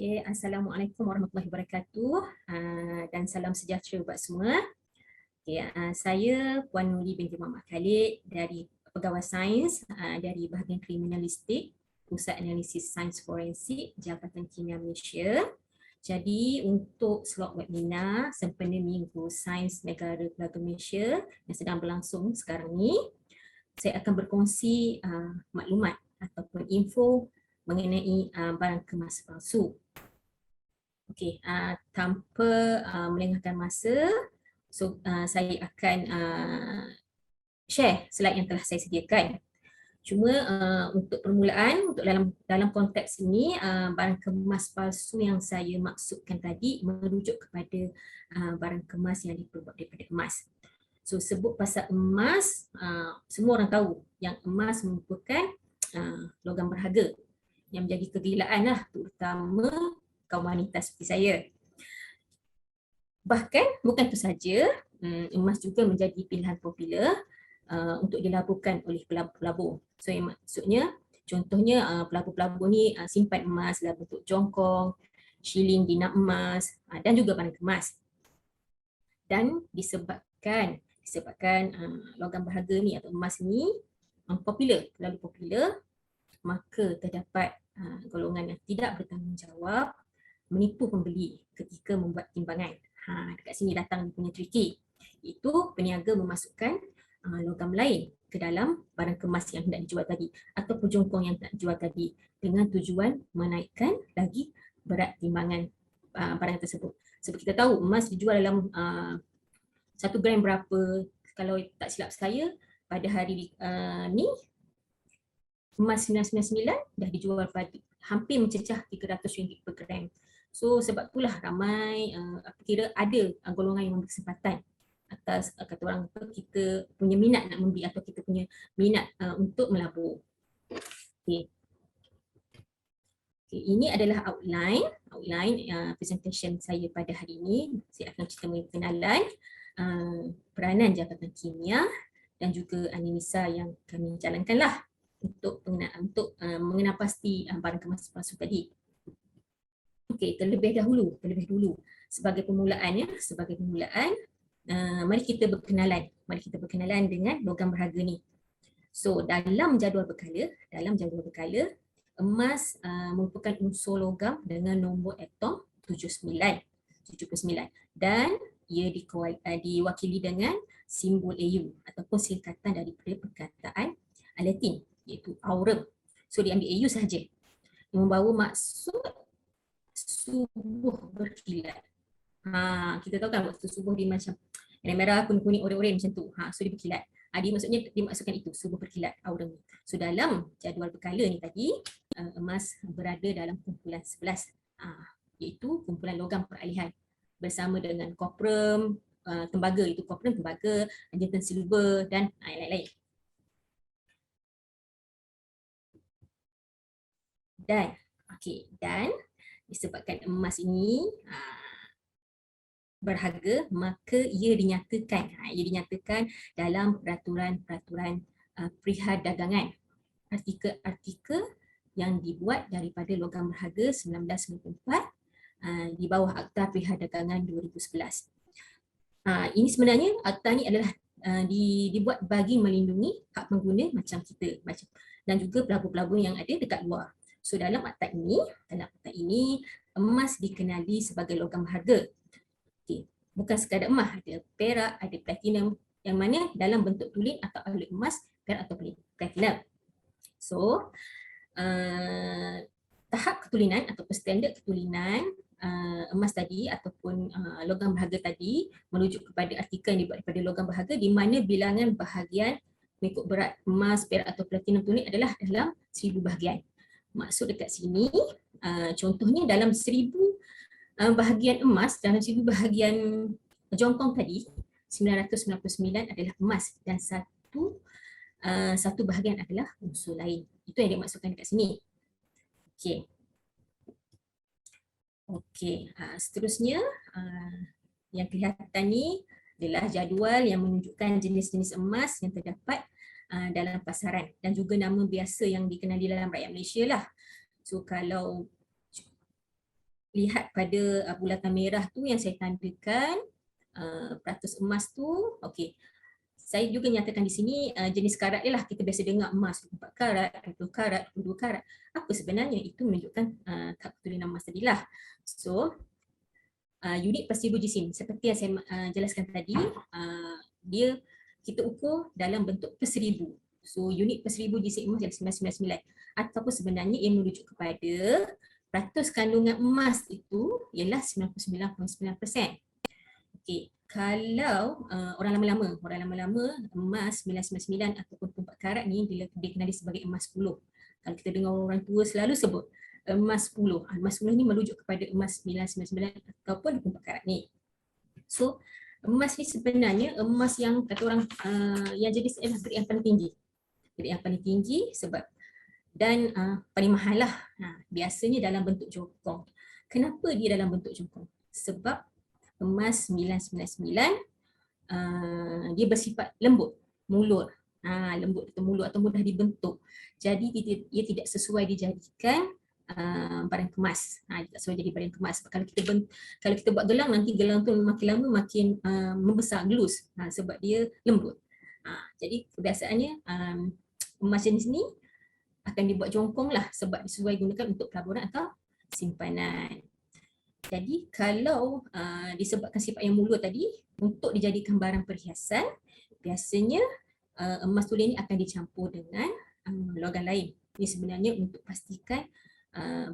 Okay, Assalamualaikum warahmatullahi wabarakatuh dan salam sejahtera buat semua. Okay, saya Puan Nuri binti Muhammad Khalid dari Pegawai Sains dari Bahagian Kriminalistik Pusat Analisis Sains Forensik Jabatan Kimia Malaysia. Jadi untuk slot webinar sempena Minggu Sains Negara Keluarga Malaysia yang sedang berlangsung sekarang ni, saya akan berkongsi maklumat ataupun info mengenai barang kemas palsu. Okey, tanpa melengahkan masa, saya akan share slide yang telah saya sediakan. Cuma untuk permulaan, untuk dalam konteks ini, barang kemas palsu yang saya maksudkan tadi merujuk kepada barang kemas yang diperbuat daripada emas. So sebut pasal emas, semua orang tahu yang emas merupakan logam berharga yang menjadi kegelilaan lah, terutama kaum wanita seperti saya. Bahkan bukan itu saja, emas juga menjadi pilihan popular untuk dilaburkan oleh pelabur-pelabur. So yang maksudnya, contohnya pelabur-pelabur ni simpan emas dalam bentuk jongkong, shilling dinar emas dan juga barang kemas. Dan disebabkan logam berharga ni atau emas ni popular, terlalu popular, maka terdapat golongan yang tidak bertanggungjawab menipu pembeli ketika membuat timbangan. Dekat sini datang punya tricky. Itu peniaga memasukkan logam lain ke dalam barang kemas yang hendak dijual tadi ataupun jongkong yang hendak dijual tadi dengan tujuan menaikkan lagi berat timbangan barang tersebut. Sebab kita tahu emas dijual dalam 1 gram berapa, kalau tak silap saya pada hari ni emas 999 dah dijual pada hampir mencecah RM300 per gram. So sebab itulah ramai kira ada golongan yang memberi kesempatan atas kata orang kita punya minat nak membeli atau kita punya minat untuk melabur. Okay. Okay, ini adalah outline presentation saya pada hari ini. Saya akan cerita mengenai pengenalan peranan Jabatan Kimia dan juga analisa yang kami jalankanlah untuk mengenal pasti barang kemas palsu tadi. Okey, terlebih dahulu sebagai permulaan, mari kita berkenalan dengan logam berharga ni. So dalam jadual berkala, emas merupakan unsur logam dengan nombor atom 79 dan ia diwakili dengan simbol AU ataupun singkatan daripada perkataan Latin iaitu aurum. So diambil AU sahaja yang membawa maksud subuh berkilat. Kita tahu kan waktu subuh dia macam merah, kuning-kuning, oranye-oranye macam tu. So dia berkilat. Dimaksudkan itu, subuh berkilat, aurum. So dalam jadual berkala ni tadi, emas berada dalam kumpulan 11, iaitu kumpulan logam peralihan bersama dengan koprum, tembaga, itu koprum, tembaga, jantan silver dan lain-lain. Dan disebabkan emas ini berharga, maka ia dinyatakan dalam peraturan perihal dagangan, artikel yang dibuat daripada logam berharga 1994 di bawah Akta Perihal Dagangan 2011. Ini sebenarnya akta ni adalah dibuat bagi melindungi hak pengguna macam kita dan juga pelabur-pelabur yang ada dekat luar. So dalam akta ini emas dikenali sebagai logam berharga. Okay. Bukan sekadar emas, ada perak, ada platinum, yang mana dalam bentuk tulen atau alloy emas, perak atau platinum. So tahap ketulinan ataupun standard ketulinan emas tadi ataupun logam berharga tadi merujuk kepada artikel yang dibuat daripada logam berharga di mana bilangan bahagian mengikut berat emas, perak atau platinum tulen adalah dalam 1000 bahagian. Maksud dekat sini, contohnya dalam 1000 bahagian emas, dalam 1000 bahagian jongkong tadi, 999 adalah emas dan satu bahagian adalah unsur lain. Itu yang dimaksudkan dekat sini. Okey, seterusnya yang kelihatan ni adalah jadual yang menunjukkan jenis-jenis emas yang terdapat dalam pasaran dan juga nama biasa yang dikenali dalam rakyat Malaysia lah. So kalau lihat pada bulatan merah tu yang saya tandakan peratus emas tu, okey. Saya juga nyatakan di sini jenis karat dia lah. Kita biasa dengar emas 4 karat, 20 karat, 22 karat. Apa sebenarnya? Itu menunjukkan kad keturunan emas tadilah. So, unit per seribu jisim seperti yang saya jelaskan tadi, dia kita ukur dalam bentuk per seribu. So, unit per seribu jisim emas yang 999. Ataupun sebenarnya ia merujuk kepada peratus kandungan emas itu ialah 99.9%. Okey, kalau orang lama-lama emas 999 ataupun 4 karat ni dikenali sebagai emas 10. Kalau kita dengar orang tua selalu sebut emas 10. Emas 10 ni merujuk kepada emas 999 ataupun 24 karat ni. So, emas ni sebenarnya emas yang kata orang yang jenis grade yang paling tinggi. Grade yang paling tinggi sebab dan paling mahal lah. Biasanya dalam bentuk jokong. Kenapa dia dalam bentuk jokong? Sebab emas 999 dia bersifat lembut, mulur. Lembut atau mulur atau mudah dibentuk. Jadi dia tidak sesuai dijadikan barang kemas. Tidak sesuai jadi barang kemas. Kalau kita buat gelang, nanti gelang tu makin lama makin membesar, gelus sebab dia lembut. Jadi kebiasaannya emas jenis ni akan dibuat jongkong lah sebab sesuai gunakan untuk pelaburan atau simpanan. Jadi kalau disebabkan sifat yang mulur tadi, untuk dijadikan barang perhiasan, biasanya emas tulen ini akan dicampur dengan logam lain. Ini sebenarnya untuk pastikan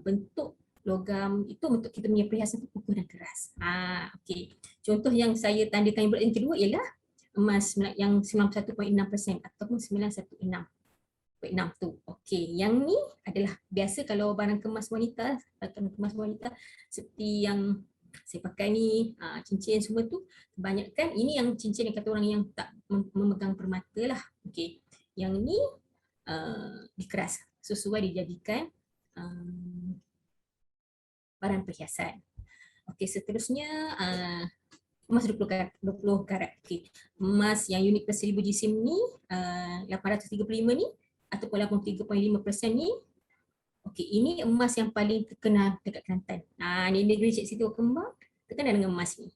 bentuk logam itu untuk kita punya perhiasan itu kukuh dan keras. Okay. Contoh yang saya tandakan yang kedua ialah emas yang 91.6% ataupun 916. 6 tu. Okey, yang ni adalah biasa kalau barang kemas wanita, seperti yang saya pakai ni, cincin semua tu, kebanyakan ini yang cincin yang kata orang yang tak memegang permata lah. Okey, yang ni dikeras sesuai dijadikan barang perhiasan. Okey, seterusnya emas 20 karat. Okey, emas yang unit per 1000 jisim ni 835 ni ataupun 83.5% ni, okey, ini emas yang paling terkenal dekat Kelantan. Ni negeri Cik Siti Kembang terkenal dengan emas ni.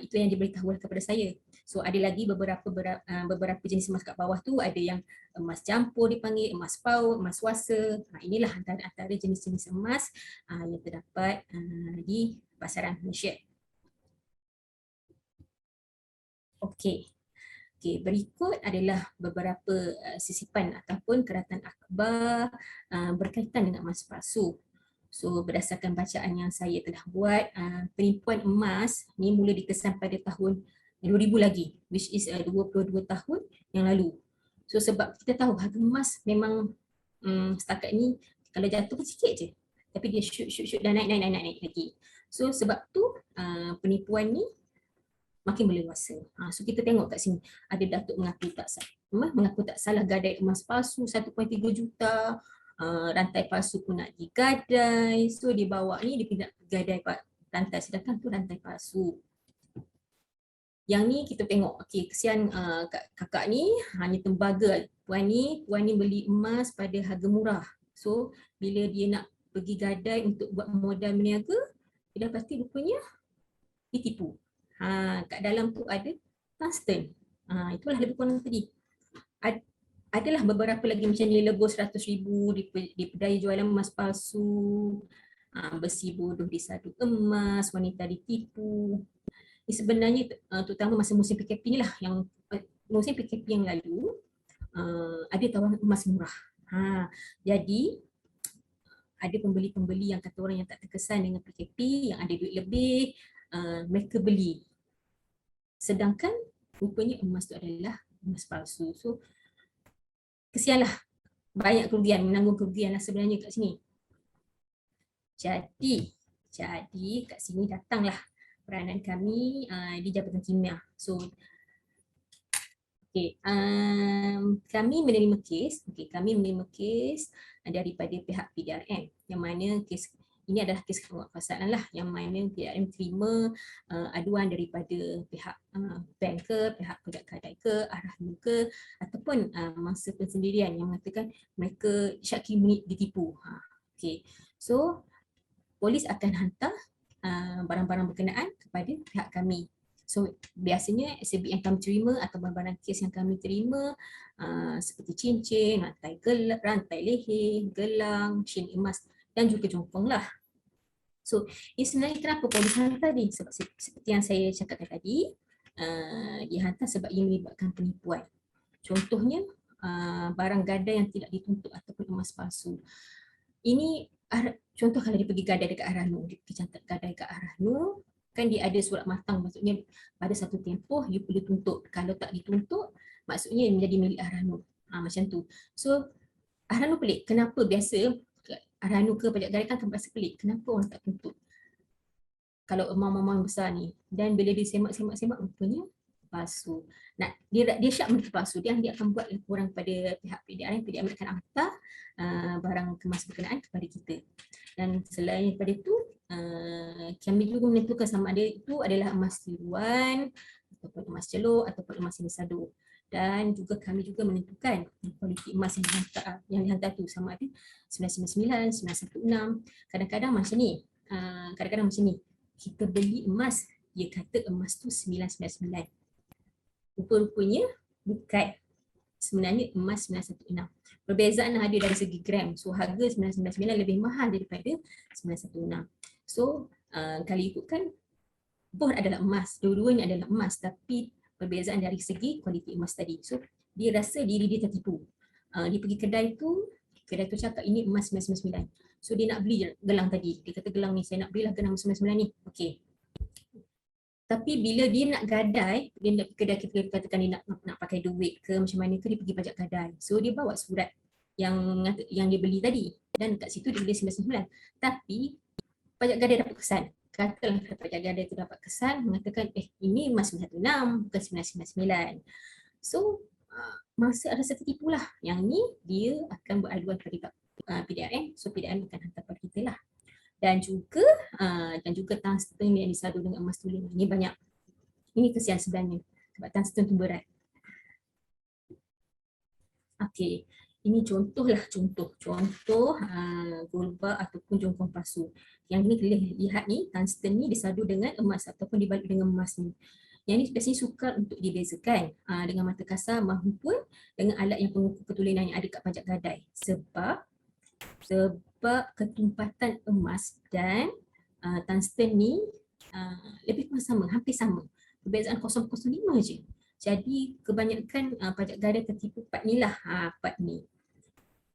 Itu yang diberitahu kepada saya. So ada lagi beberapa jenis emas kat bawah tu, ada yang emas campur dipanggil, emas paut, emas wasa. Inilah antara jenis-jenis emas yang terdapat di pasaran Malaysia. Okey. Okay, berikut adalah beberapa sisipan ataupun keratan akhbar berkaitan dengan emas palsu. So berdasarkan bacaan yang saya telah buat, penipuan emas ni mula dikesan pada tahun 2000 lagi, which is 22 tahun yang lalu. So sebab kita tahu harga emas memang setakat ni kalau jatuh pun sikit je, tapi dia shoot dan naik lagi. So sebab tu penipuan ni makin berleluasa. So kita tengok kat sini ada datuk mengaku tak salah gadai emas palsu 1.3 juta, rantai palsu pun nak digadai. So dia bawa ni dia pindah gadai rantai, sedangkan tu rantai palsu. Yang ni kita tengok, okey, kesian kakak ni hanya tembaga. Puan ni beli emas pada harga murah. So bila dia nak pergi gadai untuk buat modal berniaga, dia dapati rupanya ditipu. Kat dalam tu ada tungsten. Itulah lebih kurang tadi. Adalah beberapa lagi macam nilai lebur 100,000 di pedai jualan emas palsu, besi bodoh disadu emas, wanita ditipu. Ini sebenarnya terutama masa musim PKP ni lah, yang musim PKP yang lalu ada tawaran emas murah. Jadi ada pembeli-pembeli yang kata orang yang tak terkesan dengan PKP, yang ada duit lebih, mereka beli. Sedangkan rupanya emas tu adalah emas palsu. So kesianlah, banyak kerugian, menanggung kerugian lah sebenarnya kat sini. Jadi kat sini datanglah peranan kami di Jabatan Kimia. So kami menerima kes daripada pihak PDRM, yang mana kes ini adalah kes penguatkuasaan lah, yang mana PDRM terima aduan daripada pihak bank ke, pihak kedai ke, Arahnu ke, ataupun mangsa pensendirian yang mengatakan mereka syaki ditipu. So polis akan hantar barang-barang berkenaan kepada pihak kami. So biasanya exhibit yang kami terima atau barang-barang kes yang kami terima seperti cincin, rantai leher, gelang, cincin emas dan juga jongkong lah. So ini sebenarnya kenapa polis hantar ni? Sebab seperti yang saya cakapkan tadi, dia hantar sebab ia melibatkan penipuan. Contohnya barang gadai yang tidak dituntut ataupun emas palsu. Ini contoh kalau dia pergi gadai dekat Arahnu, dia pergi cantik gadai dekat Arahnu, kan dia ada surat matang, maksudnya pada satu tempoh dia perlu tuntut. Kalau tak dituntut, maksudnya menjadi milik Arahnu. Macam tu. So Arahnu pelik. Kenapa biasa Arahnu ke pajak gadai kan rasa pelik. Kenapa orang tak tuntut? Kalau amount-amount besar ni. Dan bila dia semak-semak rupanya palsu. Dia syak mereka palsu. Dia akan buat laporan kepada pihak PDRM. PDRM akan hantar barang kemas berkenaan kepada kita. Dan selain daripada itu, kami juga menentukan sama ada itu adalah emas tiruan, ataupun emas celok, ataupun emas yang disadu. Dan juga kami juga menentukan kualiti emas yang dihantar tu sama ada 999, 916. Kadang-kadang macam ni. Kita beli emas, dia kata emas tu 999. Rupa-rupanya bukan. Sebenarnya emas 916. Perbezaan ada dari segi gram. So harga 999 lebih mahal daripada 916. So kalau ikutkan, both adalah emas. Dua-duanya adalah emas, tapi perbezaan dari segi kualiti emas tadi. So dia rasa diri dia tertipu. Dia pergi kedai tu cakap ini emas 999. So dia nak beli gelang tadi. Dia kata gelang ni saya nak belilah gelang 999 ni. Okey. Tapi bila dia nak gadai, dia nak kedai, kita katakan dia nak pakai duit ke macam mana ke, dia pergi pajak gadai. So dia bawa surat yang dia beli tadi. Dan kat situ dia beli 999. Tapi pajak gadai dapat kesan. Katalah pajak gadai tu dapat kesan mengatakan ini emas 916 bukan 999. So masa ada tertipu lah. Yang ni dia akan beraduan kepada PDRM. So PDRM akan hantar kepada kita lah. Dan juga tungsten yang disadu dengan emas tulen. Ini banyak. Ini kesian sebenarnya. Sebab tungsten tu berat. Okey. Ini contoh gold bar ataupun jongkong palsu. Yang ni boleh lihat ni, tungsten ni disadu dengan emas ataupun dibalut dengan emas ni. Yang ni biasanya sukar untuk dibezakan dengan mata kasar maupun dengan alat yang pengukur ketulinan yang ada kat pajak gadai. Sebab ketumpatan emas dan tungsten ni lebih kurang sama, hampir sama. Perbezaan 0.05 je. Jadi kebanyakan pajak gadai tertipu part ni lah, part ni.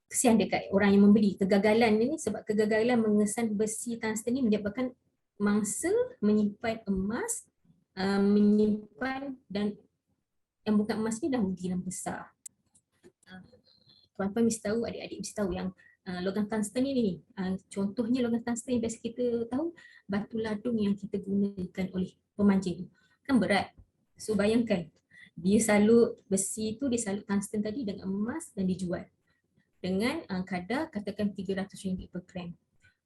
Kesian dekat orang yang membeli. Kegagalan ni sebab kegagalan mengesan besi tungsten ni menyebabkan mangsa menyimpan emas, menyimpan dan yang bukan emas ni dah rugi yang besar. Tuan-tuan mesti tahu, adik-adik mesti tahu yang logam tungsten ni. Contohnya logam tungsten yang biasa kita tahu, batu ladung yang kita gunakan oleh pemancing kan berat. So bayangkan, dia salut besi tu, dia salut tungsten tadi dengan emas dan dijual dengan kadar katakan RM300 per gram.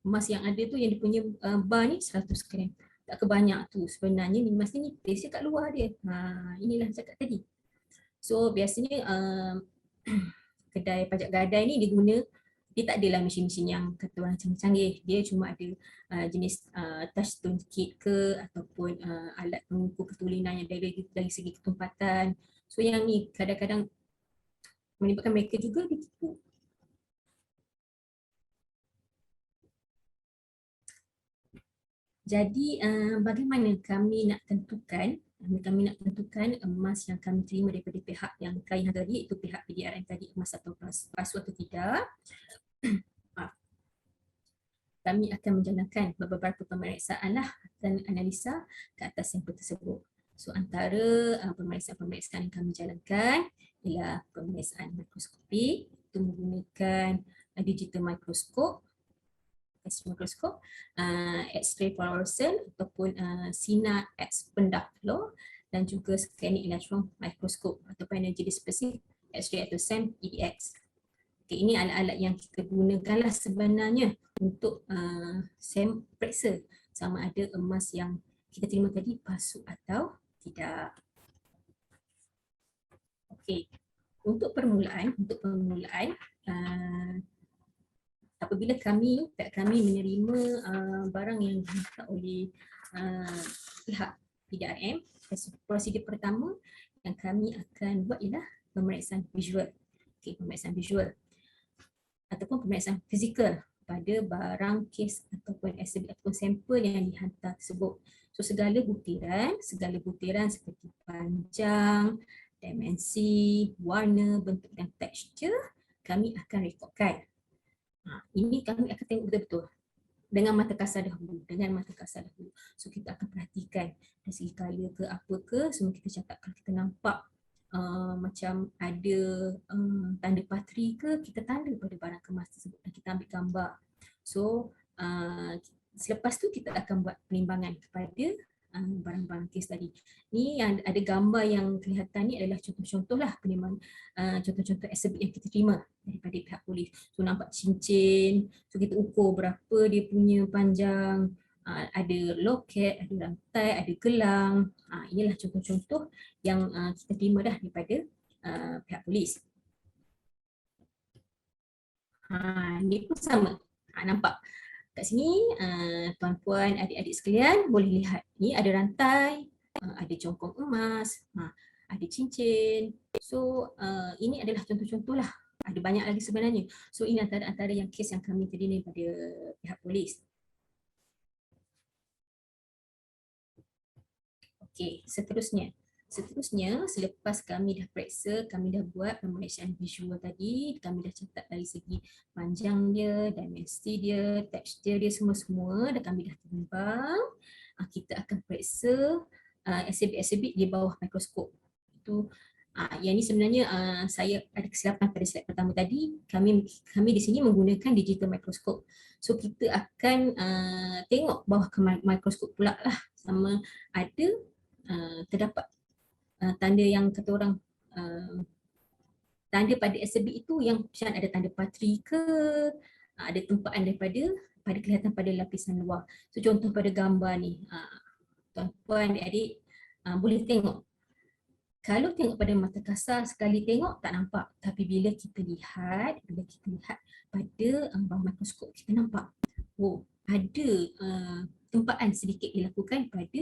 Emas yang ada tu yang dia punya bar ni 100 gram. Tak kebanyak tu. Sebenarnya ni emas ni nipis kat luar dia. Inilah cakap tadi. So biasanya kedai pajak gadai ni dia tak adalah mesin-mesin yang kata orang canggih. Dia cuma ada jenis touchstone kit ke ataupun alat pengukur ketulinan yang dari segi ketumpatan. So yang ni kadang-kadang menyebabkan mereka juga ditipu. Jadi bagaimana kami nak tentukan emas yang kami terima daripada pihak yang klien tadi, iaitu pihak PDRM tadi, emas atau palsu atau tidak. Kami akan menjalankan beberapa pemeriksaan lah dan analisa ke atas sampel tersebut. So antara pemeriksaan yang kami jalankan ialah pemeriksaan mikroskopi, itu menggunakan digital mikroskop, X-ray fluorescent ataupun sinar X pendak flow, dan juga scanning electron mikroskop ataupun energy dispersive X-ray atau SEM EDX. Okay, ini alat-alat yang kita gunakanlah sebenarnya untuk periksa sama ada emas yang kita terima tadi palsu atau tidak. Okey, untuk permulaan apabila pihak kami menerima barang yang dihantar oleh pihak PDRM, prosedur pertama yang kami akan buat ialah pemeriksaan visual. Okay, pemeriksaan visual ataupun pemeriksaan fizikal pada barang kes ataupun exhibit ataupun sampel yang dihantar tersebut. So segala butiran seperti panjang, dimensi, warna, bentuk dan tekstur kami akan rekodkan. Ini kami akan tengok betul-betul dengan mata kasar dahulu, So kita akan perhatikan dari segi color ke apa ke, semua kita catat. Kalau kita nampak macam ada tanda patri ke, kita tanda pada barang kemas tersebut dan kita ambil gambar. So selepas tu kita akan buat penimbangan kepada barang-barang kes tadi. Ni yang ada gambar yang kelihatan ni adalah contoh-contoh lah penimbangan, contoh-contoh exhibit yang kita terima daripada pihak polis. So nampak cincin, so kita ukur berapa dia punya panjang, ada loket, ada rantai, ada gelang. Inilah contoh-contoh yang kita terima dah daripada pihak polis. Ni pun sama. Nampak kat sini tuan-puan, adik-adik sekalian boleh lihat. Ni ada rantai, ada congkong emas, ada cincin. So ini adalah contoh-contoh lah. Ada banyak lagi sebenarnya. So ini antara yang kes yang kami terima daripada pihak polis. Okey, seterusnya selepas kami dah periksa, kami dah buat pemeriksaan visual tadi, kami dah catat dari segi panjang dia, dimensi dia, tekstur dia, semua-semua dah kami dah timbang. Kita akan periksa exhibit-exhibit di bawah mikroskop. Itu yang ni sebenarnya saya ada kesilapan pada slide pertama tadi. Kami di sini menggunakan digital microscope. So kita akan tengok bawah ke mikroskop pula lah, sama ada terdapat tanda yang kata orang tanda pada exhibit itu yang macam ada tanda patri ke, ada tempaan pada kelihatan pada lapisan luar. So contoh pada gambar ni, tuan-puan, adik-adik boleh tengok. Kalau tengok pada mata kasar, sekali tengok tak nampak. Tapi bila kita lihat pada bawah mikroskop, kita nampak, oh, ada tempaan sedikit dilakukan pada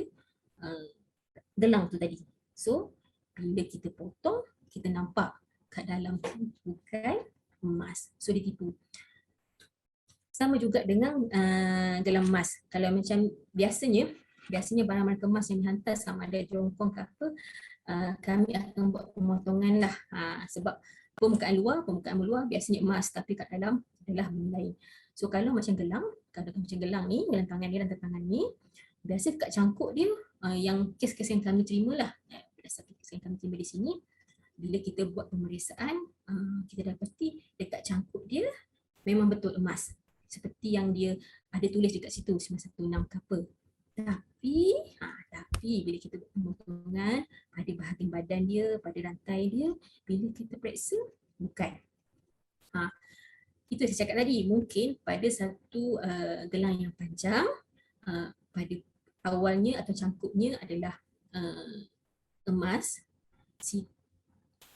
gelang tu tadi. So bila kita potong, kita nampak kat dalam tu bukan emas. So dia tipu. Sama juga dengan gelang emas. Kalau macam biasanya barang-barang kemas yang dihantar sama ada jongkong ke apa, kami akan buat pemotongan lah. Sebab permukaan luar biasanya emas, tapi kat dalam adalah benda lain. So kalau macam gelang ni, gelang tangan ni, biasa kat cangkuk dia, yang kes-kes yang kami terima lah, berdasarkan kes yang kami terima di sini, bila kita buat pemeriksaan, kita dapati dekat cangkuk dia memang betul emas. Seperti yang dia ada tulis dekat situ, 916 ke apa. Tapi bila kita buat pemotongan pada bahagian badan dia, pada rantai dia, bila kita periksa, bukan. Itu saya cakap tadi, mungkin pada satu gelang yang panjang, pada awalnya atau cangkupnya adalah emas,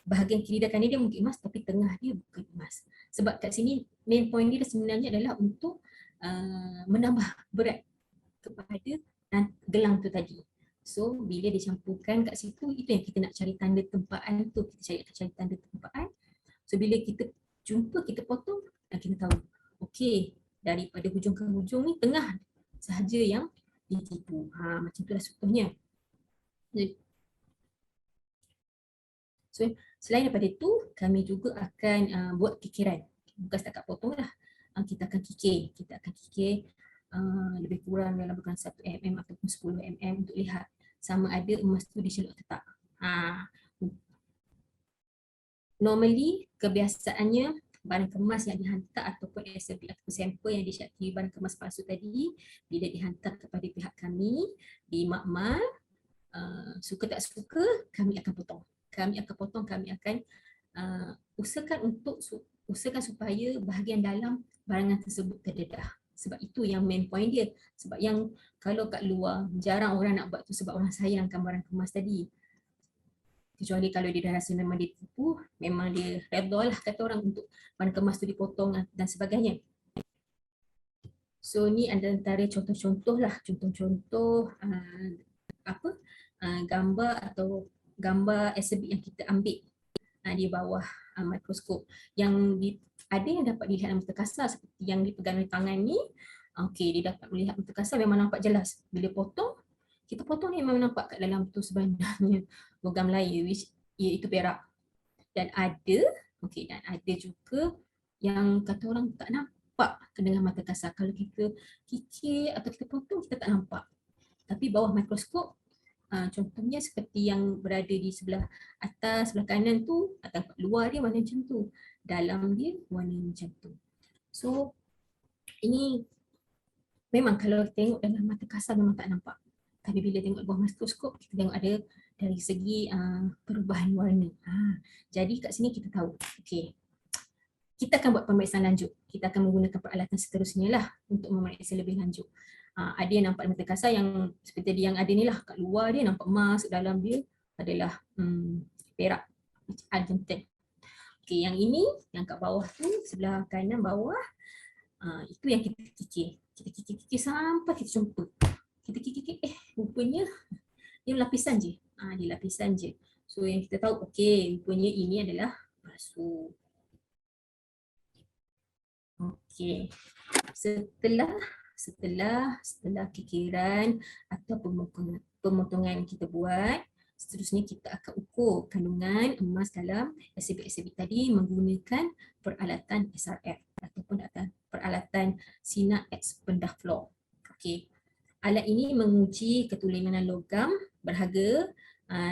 bahagian kiri dan kanan dia mungkin emas, tapi tengah dia bukan emas. Sebab kat sini main point dia sebenarnya adalah untuk menambah berat kepada gelang tu tadi. So bila dicampurkan kat situ, itu yang kita nak cari tanda tempaan tu, kita cari tanda tempaan. So bila kita jumpa, kita potong dan kita tahu, okey, daripada hujung ke hujung ni tengah sahaja yang ditipu. Macam itulah contohnya. So selain daripada itu, kami juga akan buat kikiran. Bukan setakat potong lah. Kita akan kikir lebih kurang dalam bukan 1 mm ataupun 10 mm untuk lihat sama ada emas tu dicelup atau tak. Normally, kebiasaannya barang kemas yang dihantar ataupun exhibit ataupun sampel yang disyakiri barang kemas palsu tadi, bila dihantar kepada pihak kami di makmal, suka tak suka, kami akan potong. Kami akan usahakan supaya bahagian dalam barangan tersebut terdedah. Sebab itu yang main point dia. Sebab yang kalau kat luar, jarang orang nak buat tu sebab orang sayangkan barang kemas tadi. Kecuali kalau dia dah rasa memang dia tipu, memang dia redha lah kata orang untuk barang kemas tu dipotong dan sebagainya. So ni antara contoh-contoh lah, contoh-contoh gambar atau gambar exhibit yang kita ambil di bawah mikroskop. Ada yang dapat dilihat dalam mata kasar seperti yang dipegang di tangan ni. Okey, dia dapat melihat mata kasar, memang nampak jelas. Bila potong, kita potong ni memang nampak kat dalam tu sebenarnya logam lain, which iaitu perak. Dan ada juga yang kata orang tak nampak dengan mata kasar. Kalau kita kikir atau kita potong, kita tak nampak. Tapi bawah mikroskop, contohnya seperti yang berada di sebelah atas, sebelah kanan tu, atau luar dia warna macam tu, dalam dia warna macam tu. So ini memang kalau tengok dalam mata kasar memang tak nampak. Tapi bila tengok bawah mikroskop, kita tengok ada dari segi perubahan warna. Jadi kat sini kita tahu, okey, kita akan buat pemeriksaan lanjut. Kita akan menggunakan peralatan seterusnya lah untuk memeriksa lebih lanjut. Ada yang nampak mata kasar yang seperti yang ada ni lah, kat luar dia nampak emas, dalam dia adalah perak Argentine. Okey, yang ini yang kat bawah tu, sebelah kanan bawah, itu yang kita kikir. Kita kikir sampai kita jumpa. Kita kikir, rupanya dia lapisan je. Dia lapisan je. So yang kita tahu, okey, rupanya ini adalah palsu. Okey. Setelah kikiran atau pemotongan kita buat, seterusnya kita akan ukur kandungan emas dalam exhibit tadi menggunakan peralatan SRF ataupun peralatan sinar X pendah fluor. Okey. Alat ini menguji ketulinan logam berharga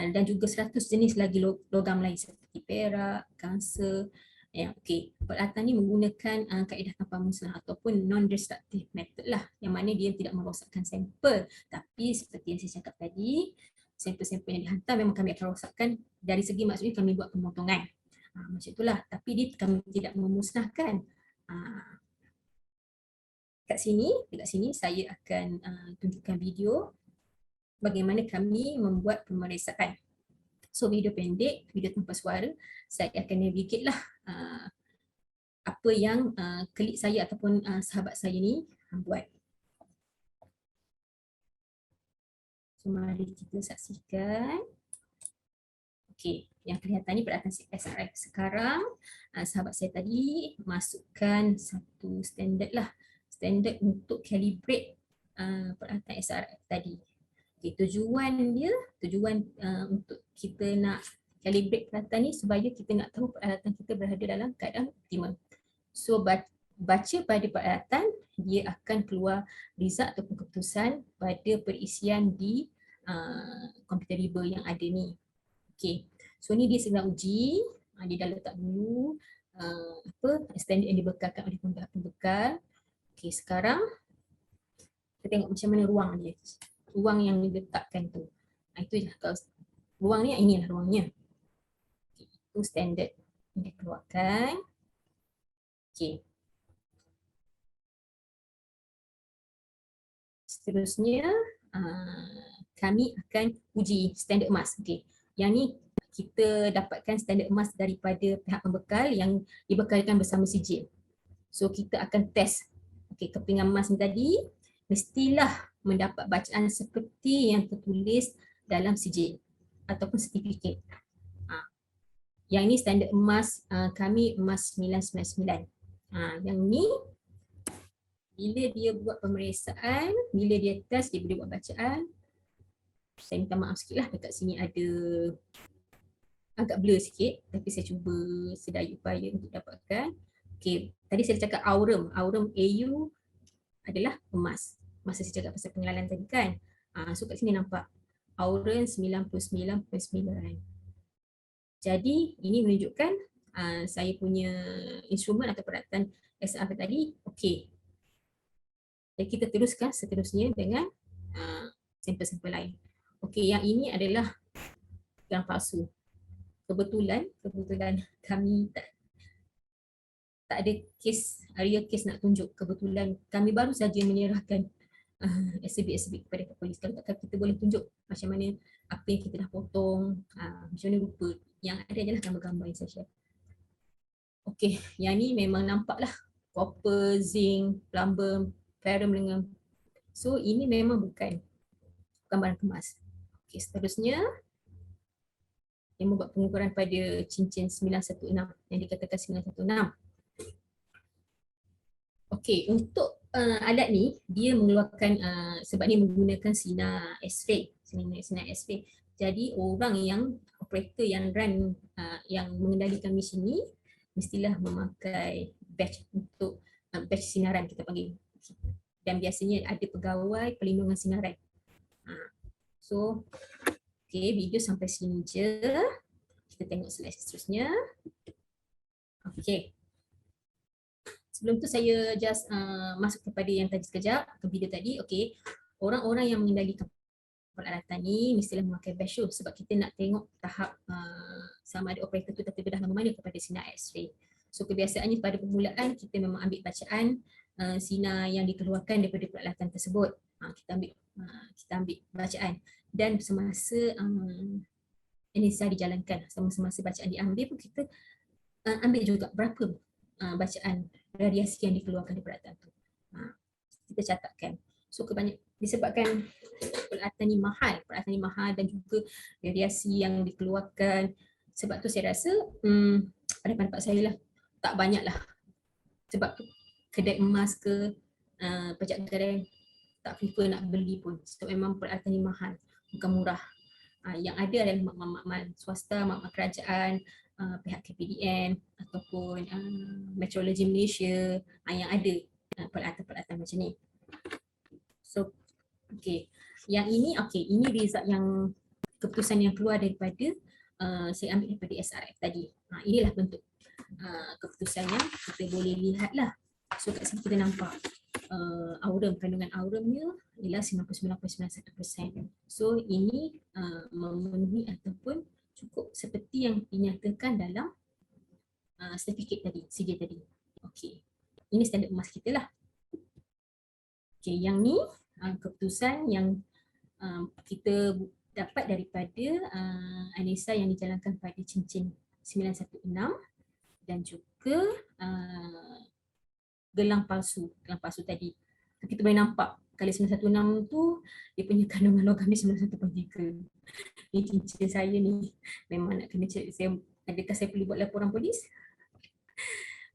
dan juga 100 jenis lagi logam lain seperti perak, gangsa. Okey. Peralatan ini menggunakan kaedah tanpa musnah ataupun non-destructive method lah, yang mana dia tidak merosakkan sampel. Tapi seperti yang saya cakap tadi, sampel-sampel yang dihantar memang kami akan rosakkan, dari segi maksudnya kami buat pemotongan. Macam itulah. Tapi dia kami tidak memusnahkan. Dekat sini saya akan tunjukkan video bagaimana kami membuat pemeriksaan. So video pendek, video tanpa suara, saya akan navigate lah apa yang klik saya ataupun sahabat saya ni buat. So mari kita saksikan. Okey, yang kelihatan ni peralatan SRF. Sekarang sahabat saya tadi masukkan satu standard lah, standard untuk calibrate peralatan SRF tadi. Okay, tujuan untuk kita nak calibrate peralatan ni supaya kita nak tahu peralatan kita berada dalam keadaan optimal. So baca pada peralatan, dia akan keluar result ataupun keputusan pada perisian di compatible yang ada ni. Okay, so ni dia sedang uji, dia dah letak dulu standard yang dibekalkan oleh pembekal. Okay, sekarang kita tengok macam mana ruang dia, ruang yang diletakkan tu. Itu je, kalau ruang ni, inilah ruangnya. Okay, itu standard yang dikeluarkan. Okay. Seterusnya kami akan uji standard emas. Okay. Yang ni kita dapatkan standard emas daripada pihak pembekal yang dibekalkan bersama sijil. So kita akan test. Okay, kepingan emas ni tadi mestilah mendapat bacaan seperti yang tertulis dalam sijil ataupun sertifikat. Yang ini standard emas kami, emas 999. Yang ni bila dia buat pemeriksaan, bila dia test, dia boleh buat bacaan. Saya minta maaf sikit lah, dekat sini ada agak blur sikit, tapi saya cuba sedaya upaya untuk dapatkan. Okay, tadi saya cakap aurum AU adalah emas. Masa saya cakap pasal pengenalan tadi kan. So kat sini nampak aurum 99.9. Jadi ini menunjukkan saya punya instrumen atau peralatan SRF tadi okey. Dan kita teruskan seterusnya dengan sampel-sampel lain. Okey, yang ini adalah yang palsu. Kebetulan kami tak ada real case nak tunjuk. Kebetulan kami baru saja menyerahkan exhibit kepada polis. Kalau tak, kita boleh tunjuk macam mana apa yang kita dah potong, macam mana rupa. Yang ada adalah gambar-gambar yang saya share. Okey, yang ni memang nampak lah copper, zinc, plumber, ferrum dengan, so ini memang bukan barang kemas. Okey, seterusnya yang membuat pengukuran pada cincin 916 yang dikatakan 916. Okey, untuk alat ni dia mengeluarkan sebab dia menggunakan sinar X-ray, sinar X-ray. Jadi orang yang operator yang run yang mengendalikan mesin ni mestilah memakai badge untuk badge sinaran kita panggil. Dan biasanya ada pegawai perlindungan sinaran. So, okey, video sampai sini je. Kita tengok slide seterusnya. Okey. Sebelum tu saya just masuk kepada yang tadi sekejap, ke video tadi. Okey, orang-orang yang mengendalikan peralatan ni mestilah memakai badge sebab kita nak tengok tahap sama ada operator tu terdedah nama mana kepada sinar X-ray. So kebiasaannya pada permulaan kita memang ambil bacaan sinar yang dikeluarkan daripada peralatan tersebut. Kita ambil bacaan dan semasa analisa dijalankan, semasa bacaan diambil pun kita ambil juga berapa bacaan radiasi yang dikeluarkan di peralatan tu. Kita catatkan. So disebabkan peralatan ni mahal dan juga radiasi yang dikeluarkan. Sebab tu saya rasa pada pendapat saya lah tak banyak lah. Sebab tu kedai emas ke penjaga tak prefer nak beli pun. So memang peralatan ni mahal, bukan murah. Yang ada adalah makmal swasta, makmal kerajaan, pihak KPDN ataupun Meteorologi Malaysia yang ada peralatan-peralatan macam ni. So, okey. Yang ini, ini result yang keputusan yang keluar daripada saya ambil daripada SRF tadi. Inilah bentuk keputusan yang kita boleh lihat lah. So kat sini kita nampak aurum, kandungan aurumnya ialah 99.91%. So ini memenuhi ataupun cukup seperti yang dinyatakan dalam sertifikat tadi, CJ tadi. Okey. Ini standard emas kita lah. Okey, yang ni keputusan yang kita dapat daripada analisa yang dijalankan pada cincin 916 dan juga gelang palsu tadi. Kita boleh nampak kali 916 tu dia punya kandungan logam ni 91.3. Ni cincin saya ni memang nak kena cek adakah saya perlu buat laporan polis.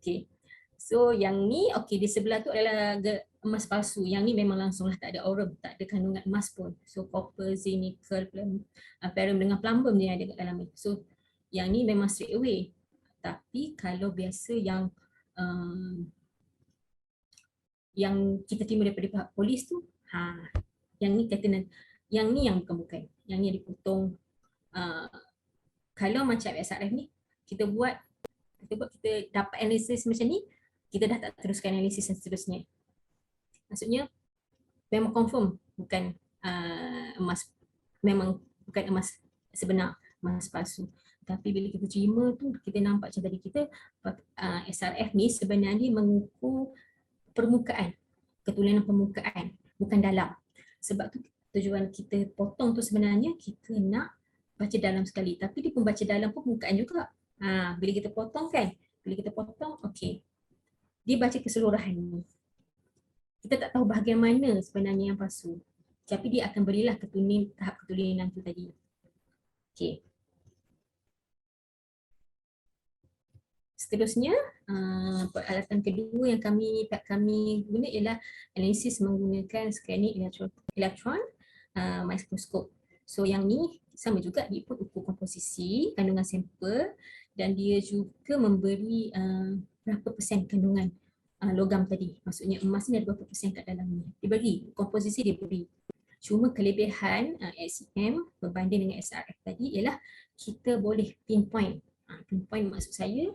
Okey. So yang ni di sebelah tu adalah emas palsu. Yang ni memang langsung lah tak ada aurum, tak ada kandungan emas pun. So copper, zinc, nickel, ferrum dengan plumbum dia ada kat dalam ni. So yang ni memang straight away. Tapi kalau biasa yang kita terima daripada pihak polis tu, yang ni kata yang ni yang bukan. Yang ni dipotong. Kalau macam SRF ni kita dapat analisis macam ni, kita dah tak teruskan analisis yang seterusnya. Maksudnya memang confirm bukan emas, memang bukan emas sebenar, emas palsu. Tapi bila kita terima tu, kita nampak macam tadi kita SRF ni sebenarnya mengukur permukaan, ketulinan permukaan, bukan dalam. Sebab tu tujuan kita potong tu sebenarnya kita nak baca dalam sekali. Tapi dia pun baca dalam pun permukaan juga. Bila kita potong kan, dia baca keseluruhan ni. Kita tak tahu bahagian mana sebenarnya yang palsu. Tapi dia akan berilah tahap ketulinan tu tadi. Okey. Seterusnya, peralatan kedua yang pihak kami guna ialah analisis menggunakan scanning elektron mikroskop. So yang ni sama juga, dia pun ukur komposisi kandungan sampel dan dia juga memberi berapa persen kandungan logam tadi. Maksudnya emas ni ada berapa persen kat dalam ni. Dia beri, komposisi dia beri. Cuma kelebihan SEM berbanding dengan SRF tadi ialah kita boleh pinpoint. Pinpoint maksud saya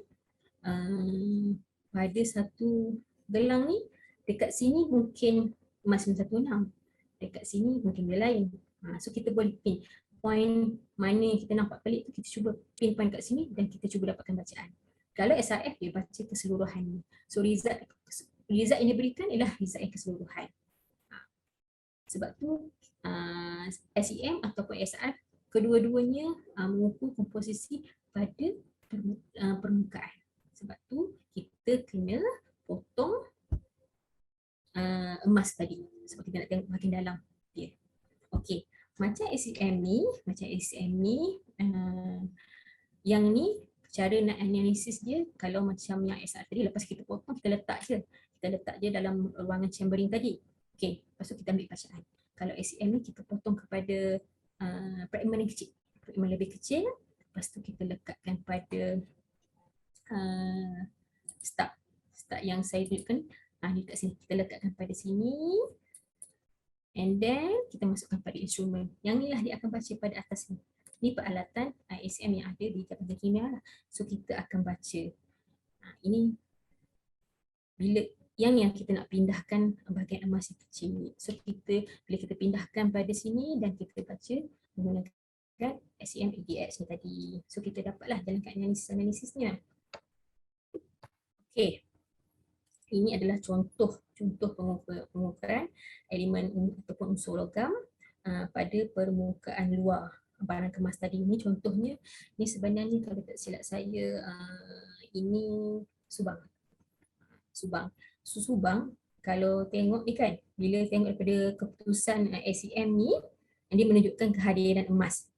pada satu gelang ni, dekat sini mungkin emas 916, dekat sini mungkin dia lain. So kita boleh pinpoint mana yang kita nampak pelik tu, kita cuba pinpoint kat sini dan kita cuba dapatkan bacaan. Kalau SRF dia baca keseluruhan ni. So result yang diberikan ialah result yang keseluruhan. Sebab tu SEM ataupun SRF kedua-duanya mengukur komposisi pada permukaan. Sebab tu kita kena potong emas tadi. Sebab kita nak tengok makin dalam dia. Okey, macam SEM ni yang ni cara nak analisis dia kalau macam yang SR tadi, lepas kita potong kita letak je. Kita letak je dalam ruangan chambering tadi. Okey, lepas tu kita ambil bacaan. Kalau SEM ni kita potong kepada fragment yang kecil. Fragment lebih kecil, lepas tu kita lekatkan pada start yang saya tunjukkan. Ni kat sini, kita lekatkan pada sini. And then kita masukkan pada instrumen. Yang ni lah dia akan baca pada atas ni. Ni peralatan ISM yang ada di Jabatan Kimia lah. So kita akan baca. Ini bila yang kita nak pindahkan bahagian emas yang kecil ni. So bila kita pindahkan pada sini dan kita baca menggunakan SEM ADX ni tadi. So kita dapatlah jalankan analisisnya. Okay. Ini adalah contoh pengukuran elemen ataupun unsur logam pada permukaan luar barang kemas tadi. Ini contohnya, ini sebenarnya kalau tak silap saya ini subang. Subang kalau tengok ni kan, bila tengok daripada keputusan SEM ni, dia menunjukkan kehadiran emas.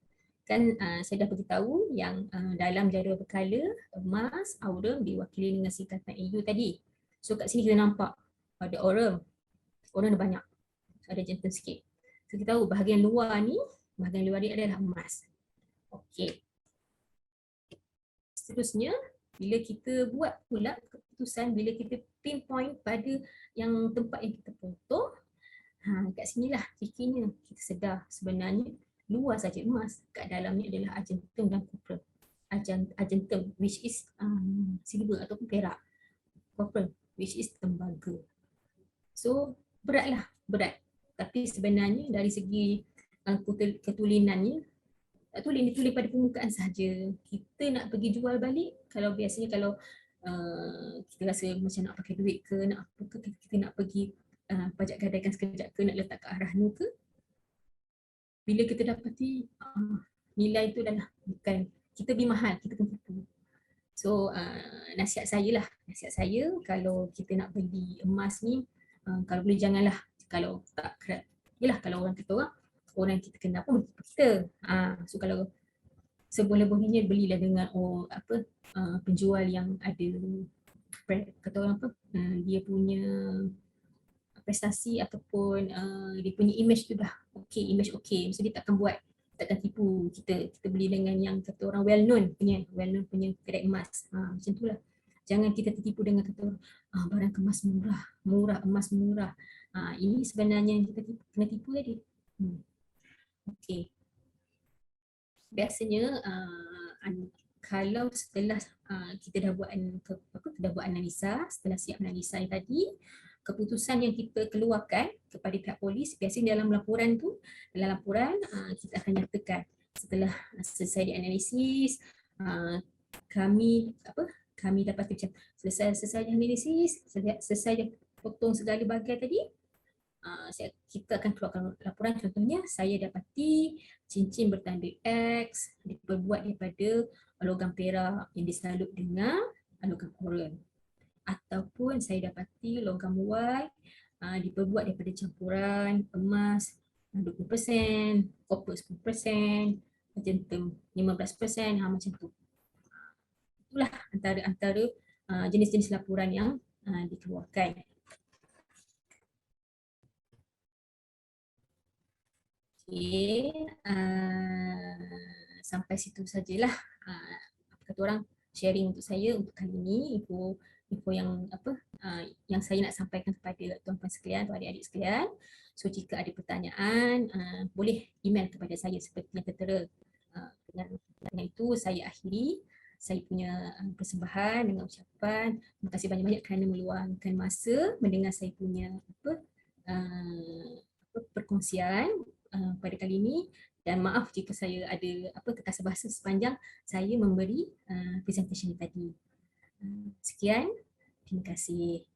Kan saya dah beritahu yang dalam jadual berkala emas aurum diwakili dengan singkatan AU tadi. So kat sini kita nampak ada aurum dah banyak, ada jantan sikit. So kita tahu bahagian luar ni adalah emas. Okey. Seterusnya, bila kita buat pula keputusan, bila kita pinpoint pada yang tempat yang kita potong, kat sinilah fikirnya kita sedar sebenarnya luar saja emas, kat dalamnya adalah argentum dan copper. Argentum which is silver ataupun perak. Copper which is tembaga. So berat. Tapi sebenarnya dari segi ketulinannya, tak tulis, ditulis pada permukaan sahaja. Kita nak pergi jual balik, kalau biasanya kalau kita rasa macam nak pakai duit ke, nak apa ke, kita nak pergi pajak gadaikan sekejap ke, nak letak ke arah ni ke, bila kita dapati nilai tu dah bukan, kita beli mahal, kita kena tipu. So nasihat saya kalau kita nak beli emas ni, kalau boleh janganlah, kalau tak, yelah kalau orang kata orang kita kenal pun kita. So kalau seboleh-bolehnya belilah dengan penjual yang ada, kata orang dia punya prestasi ataupun dia punya image tu dah image okey. So dia takkan tipu kita beli dengan yang kata orang well known punya kedai emas. Macam itulah. Jangan kita tertipu dengan kata orang barang kemas murah, emas murah. Ini sebenarnya yang kita kena tipu tadi. Okey. Biasanya kalau setelah kita dah buat analisa, setelah siap analisa yang tadi, keputusan yang kita keluarkan kepada pihak polis, biasanya dalam laporan kita akan nyatakan setelah selesai dianalisis, kami dapat macam selesai analisis, selesai potong segala bahagian tadi, kita akan keluarkan laporan. Contohnya, saya dapati cincin bertanda X diperbuat daripada logam perak yang disalut dengan logam aurum. Ataupun saya dapati logam Y diperbuat daripada campuran emas 20%, copper 10%, argentum 15%, macam tu. Itulah antara jenis-jenis laporan yang dikeluarkan. Sampai situ sajalah kata orang sharing untuk saya untuk kali ini, info yang saya nak sampaikan kepada tuan-tuan sekalian, atau adik-adik sekalian. So jika ada pertanyaan, boleh email kepada saya seperti yang tertera. Dengan itu saya akhiri saya punya persembahan dengan ucapan terima kasih banyak-banyak kerana meluangkan masa mendengar saya punya perkongsian pada kali ini, dan maaf jika saya ada terkasar bahasa sepanjang saya memberi presentation tadi. Sekian, terima kasih.